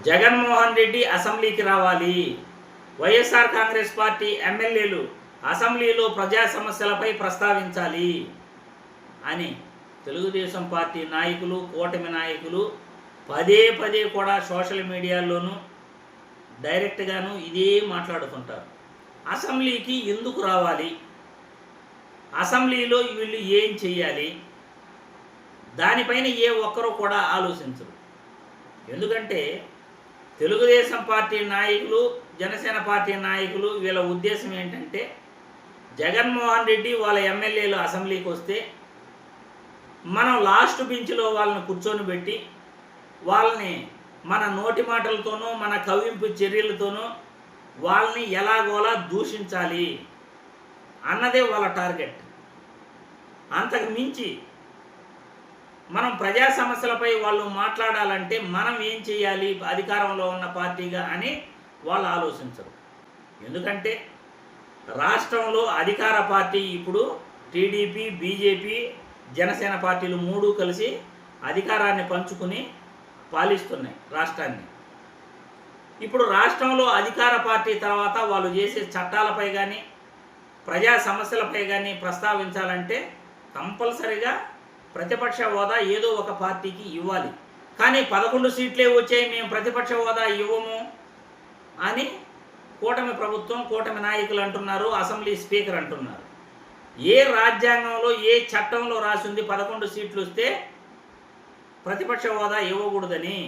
జగన్మోహన్ రెడ్డి అసెంబ్లీకి రావాలి. వైఎస్ఆర్ కాంగ్రెస్ పార్టీ ఎమ్మెల్యేలు అసెంబ్లీలో ప్రజా సమస్యలపై ప్రస్తావించాలి అని తెలుగుదేశం పార్టీ నాయకులు, కూటమి నాయకులు పదే పదే కూడా సోషల్ మీడియాలోనూ డైరెక్ట్గాను ఇదే మాట్లాడుతుంటారు. అసెంబ్లీకి ఎందుకు రావాలి, అసెంబ్లీలో వీళ్ళు ఏం చేయాలి, దానిపైన ఏ ఒక్కరూ కూడా ఆలోచించరు. ఎందుకంటే తెలుగుదేశం పార్టీ నాయకులు, జనసేన పార్టీ నాయకులు వీళ్ళ ఉద్దేశం ఏంటంటే జగన్మోహన్ రెడ్డి వాళ్ళ ఎమ్మెల్యేలు అసెంబ్లీకి వస్తే మనం లాస్ట్ బెంచ్లో వాళ్ళని కూర్చొని పెట్టి వాళ్ళని మన నోటి మాటలతోనూ మన కవ్వింపు చర్యలతోనూ వాళ్ళని ఎలాగోలా దూషించాలి అన్నదే వాళ్ళ టార్గెట్. అంతకు మించి మనం ప్రజా సమస్యలపై వాళ్ళు మాట్లాడాలంటే మనం ఏం చేయాలి అధికారంలో ఉన్న పార్టీగా అని వాళ్ళు ఆలోచించరు. ఎందుకంటే రాష్ట్రంలో అధికార పార్టీ ఇప్పుడు టీడీపీ, బీజేపీ, జనసేన పార్టీలు మూడు కలిసి అధికారాన్ని పంచుకుని పాలిస్తున్నాయి రాష్ట్రాన్ని. ఇప్పుడు రాష్ట్రంలో అధికార పార్టీ తర్వాత వాళ్ళు చేసే చట్టాలపై కానీ ప్రజా సమస్యలపై కానీ ప్రస్తావించాలంటే కంపల్సరిగా ప్రతిపక్ష హోదా ఏదో ఒక పార్టీకి ఇవ్వాలి. కానీ 11 సీట్లే వచ్చాయి, మేము ప్రతిపక్ష హోదా ఇవ్వము అని కూటమి ప్రభుత్వం, కూటమి నాయకులు అంటున్నారు, అసెంబ్లీ స్పీకర్ అంటున్నారు. ఏ రాజ్యాంగంలో ఏ చట్టంలో రాసింది 11 సీట్లు వస్తే ప్రతిపక్ష హోదా ఇవ్వకూడదని?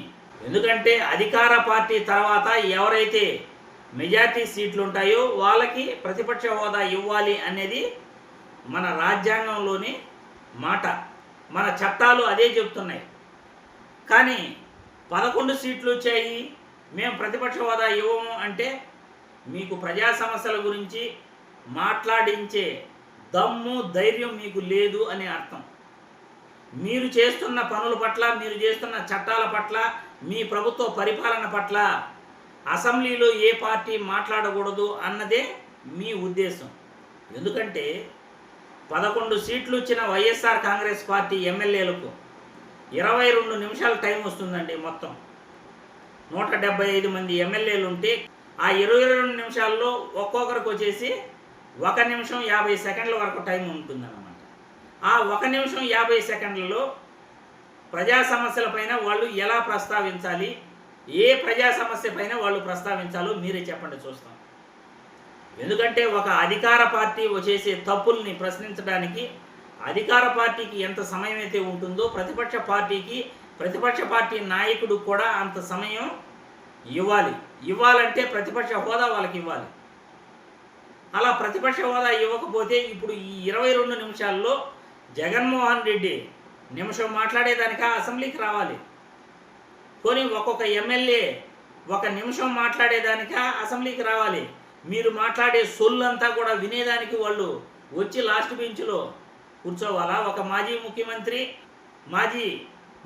ఎందుకంటే అధికార పార్టీ తర్వాత ఎవరైతే మెజార్టీ సీట్లు ఉంటాయో వాళ్ళకి ప్రతిపక్ష హోదా ఇవ్వాలి అనేది మన రాజ్యాంగంలోని మాట, మన చట్టాలు అదే చెప్తున్నాయి. కానీ 11 సీట్లు వచ్చాయి, మేము ప్రతిపక్ష హోదా ఇవ్వము అంటే మీకు ప్రజా సమస్యల గురించి మాట్లాడించే దమ్ము, ధైర్యం మీకు లేదు అని అర్థం. మీరు చేస్తున్న పనుల పట్ల, మీరు చేస్తున్న చట్టాల పట్ల, మీ ప్రభుత్వ పరిపాలన పట్ల అసెంబ్లీలో ఏ పార్టీ మాట్లాడకూడదు అన్నదే మీ ఉద్దేశం. ఎందుకంటే 11 సీట్లు వచ్చిన వైఎస్ఆర్ కాంగ్రెస్ పార్టీ ఎమ్మెల్యేలకు 22 నిమిషాల టైం వస్తుందండి. మొత్తం 175 మంది ఎమ్మెల్యేలు ఉంటే ఆ 22 నిమిషాల్లో ఒక్కొక్కరికి వచ్చేసి 1 నిమిషం 50 సెకండ్ల వరకు టైం ఉంటుందన్నమాట. ఆ 1 నిమిషం 50 సెకండ్లలో ప్రజా సమస్యలపైన వాళ్ళు ఎలా ప్రస్తావించాలి, ఏ ప్రజా సమస్య పైన వాళ్ళు ప్రస్తావించాలో మీరే చెప్పండి, చూస్తాం. ఎందుకంటే ఒక అధికార పార్టీ చేసే తప్పుల్ని ప్రశ్నించడానికి అధికార పార్టీకి ఎంత సమయం అయితే ఉంటుందో ప్రతిపక్ష పార్టీ నాయకుడు కూడా అంత సమయం ఇవ్వాలంటే ప్రతిపక్ష హోదా వాళ్ళకి ఇవ్వాలి. అలా ప్రతిపక్ష హోదా ఇవ్వకపోతే ఇప్పుడు ఈ 22 నిమిషాల్లో జగన్మోహన్ రెడ్డి నిమిషం మాట్లాడేదానికా అసెంబ్లీకి రావాలి? పోనీ ఒక్కొక్క ఎమ్మెల్యే 1 నిమిషం మాట్లాడేదానికా అసెంబ్లీకి రావాలి? మీరు మాట్లాడే సొల్లంతా కూడా వినేదానికి వాళ్ళు వచ్చి లాస్ట్ బెంచ్లో కూర్చోవాలా? ఒక మాజీ ముఖ్యమంత్రి, మాజీ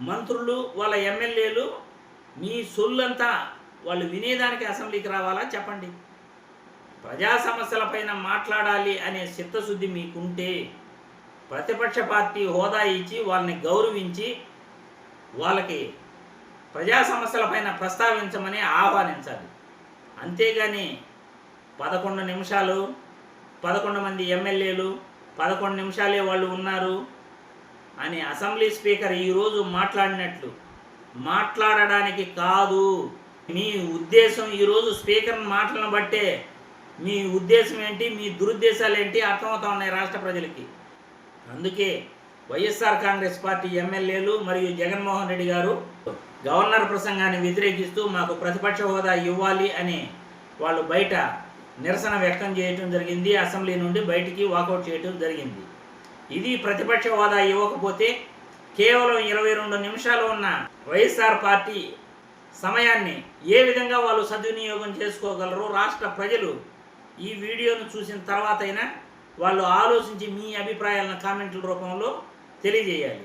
మంత్రులు, వాళ్ళ ఎమ్మెల్యేలు మీ సొల్లంతా వాళ్ళు వినేదానికి అసెంబ్లీకి రావాలా? చెప్పండి. ప్రజా సమస్యలపైన మాట్లాడాలి అనే చిత్తశుద్ధి మీకుంటే ప్రతిపక్ష పార్టీ హోదా ఇచ్చి వాళ్ళని గౌరవించి వాళ్ళకి ప్రజా సమస్యలపైన ప్రస్తావించమని ఆహ్వానించాలి. అంతేగాని 11 నిమిషాలు 11 మంది ఎమ్మెల్యేలు 11 నిమిషాలే వాళ్ళు ఉన్నారు అని అసెంబ్లీ స్పీకర్ ఈరోజు మాట్లాడినట్లు మాట్లాడడానికి కాదు. మీ ఉద్దేశం ఈరోజు స్పీకర్ మాటలను బట్టే మీ ఉద్దేశం ఏంటి, మీ దురుద్దేశాలు ఏంటి అర్థమవుతా ఉన్నాయి రాష్ట్ర ప్రజలకి. అందుకే వైఎస్ఆర్ కాంగ్రెస్ పార్టీ ఎమ్మెల్యేలు మరియు జగన్మోహన్ రెడ్డి గారు గవర్నర్ ప్రసంగాన్ని వ్యతిరేకిస్తూ మాకు ప్రతిపక్ష హోదా ఇవ్వాలి అని వాళ్ళు బయట నిరసన వ్యక్తం చేయటం జరిగింది. అసెంబ్లీ నుండి బయటికి వాకౌట్ చేయటం జరిగింది. ఇది ప్రతిపక్ష హోదా ఇవ్వకపోతే కేవలం 22 నిమిషాలు ఉన్న వైఎస్ఆర్ పార్టీ సమయాన్ని ఏ విధంగా వాళ్ళు సద్వినియోగం చేసుకోగలరో రాష్ట్ర ప్రజలు ఈ వీడియోను చూసిన తర్వాతైనా వాళ్ళు ఆలోచించి మీ అభిప్రాయాలను కామెంట్ల రూపంలో తెలియజేయాలి.